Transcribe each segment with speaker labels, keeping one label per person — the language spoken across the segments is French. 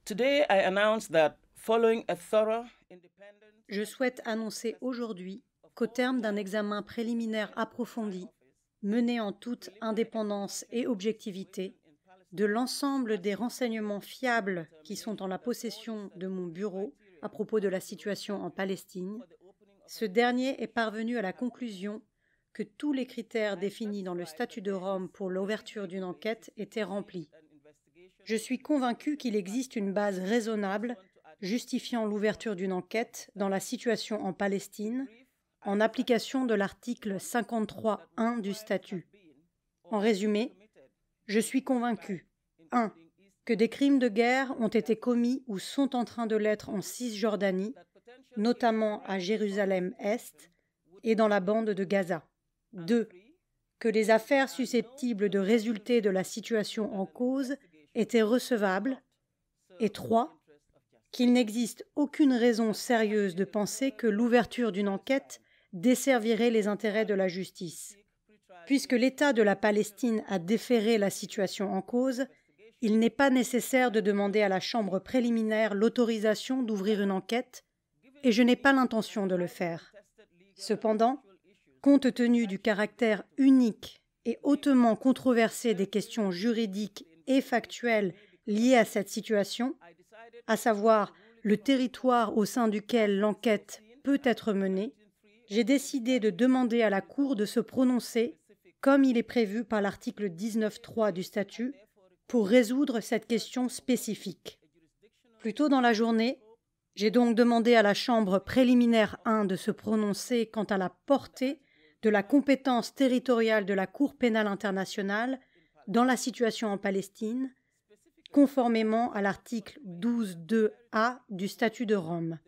Speaker 1: Today, I announce that following a thorough, independent
Speaker 2: Je souhaite annoncer aujourd'hui qu'au terme d'un examen préliminaire approfondi, mené en toute indépendance et objectivité, de l'ensemble des renseignements fiables qui sont en la possession de mon bureau à propos de la situation en Palestine, ce dernier est parvenu à la conclusion que tous les critères définis dans le statut de Rome pour l'ouverture d'une enquête étaient remplis. Je suis convaincu qu'il existe une base raisonnable justifiant l'ouverture d'une enquête dans la situation en Palestine en application de l'article 53.1 du statut. En résumé, je suis convaincu 1. Que des crimes de guerre ont été commis ou sont en train de l'être en Cisjordanie, notamment à Jérusalem-Est et dans la bande de Gaza. 2. Que les affaires susceptibles de résulter de la situation en cause étaient recevables. Et 3. Qu'il n'existe aucune raison sérieuse de penser que l'ouverture d'une enquête desservirait les intérêts de la justice. Puisque l'État de la Palestine a déféré la situation en cause, il n'est pas nécessaire de demander à la Chambre préliminaire l'autorisation d'ouvrir une enquête, et je n'ai pas l'intention de le faire. Cependant, compte tenu du caractère unique et hautement controversé des questions juridiques et factuelles liées à cette situation, à savoir le territoire au sein duquel l'enquête peut être menée, j'ai décidé de demander à la Cour de se prononcer, comme il est prévu par l'article 19.3 du statut, pour résoudre cette question spécifique. Plus tôt dans la journée, j'ai donc demandé à la Chambre préliminaire 1 de se prononcer quant à la portée de la compétence territoriale de la Cour pénale internationale dans la situation en Palestine, conformément à l'article 12.2a du statut de Rome.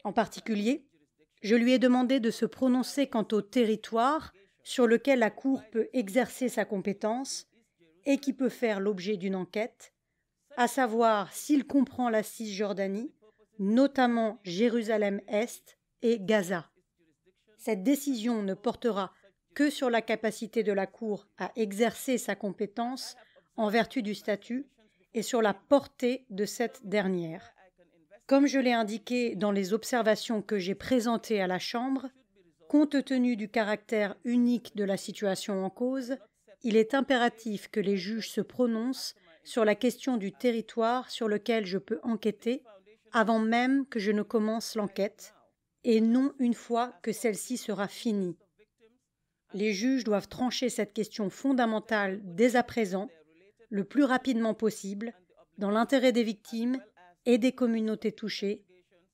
Speaker 2: En particulier, je lui ai demandé de se prononcer quant au territoire sur lequel la Cour peut exercer sa compétence et qui peut faire l'objet d'une enquête, à savoir s'il comprend la Cisjordanie, notamment Jérusalem-Est et Gaza. Cette décision ne portera que sur la capacité de la Cour à exercer sa compétence en vertu du statut et sur la portée de cette dernière. Comme je l'ai indiqué dans les observations que j'ai présentées à la Chambre, compte tenu du caractère unique de la situation en cause, il est impératif que les juges se prononcent sur la question du territoire sur lequel je peux enquêter avant même que je ne commence l'enquête, et non une fois que celle-ci sera finie. Les juges doivent trancher cette question fondamentale dès à présent, le plus rapidement possible, dans l'intérêt des victimes et des communautés touchées,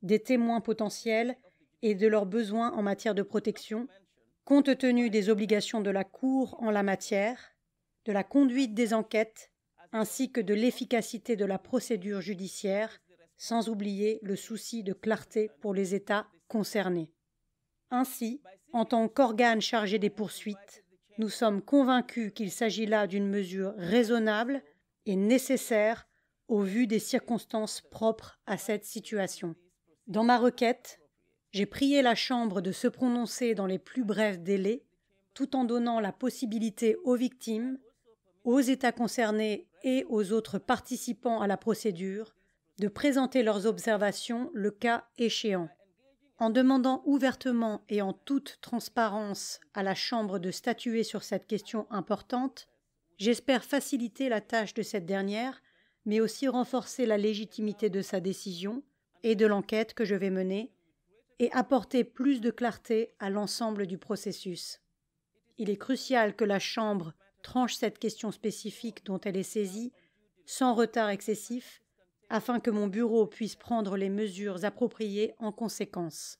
Speaker 2: des témoins potentiels et de leurs besoins en matière de protection, compte tenu des obligations de la Cour en la matière, de la conduite des enquêtes, ainsi que de l'efficacité de la procédure judiciaire, sans oublier le souci de clarté pour les États concernés. Ainsi, en tant qu'organe chargé des poursuites, nous sommes convaincus qu'il s'agit là d'une mesure raisonnable et nécessaire au vu des circonstances propres à cette situation. Dans ma requête, j'ai prié la Chambre de se prononcer dans les plus brefs délais, tout en donnant la possibilité aux victimes, aux États concernés et aux autres participants à la procédure de présenter leurs observations le cas échéant. En demandant ouvertement et en toute transparence à la Chambre de statuer sur cette question importante, j'espère faciliter la tâche de cette dernière, mais aussi renforcer la légitimité de sa décision et de l'enquête que je vais mener, et apporter plus de clarté à l'ensemble du processus. Il est crucial que la Chambre tranche cette question spécifique dont elle est saisie, sans retard excessif, afin que mon bureau puisse prendre les mesures appropriées en conséquence.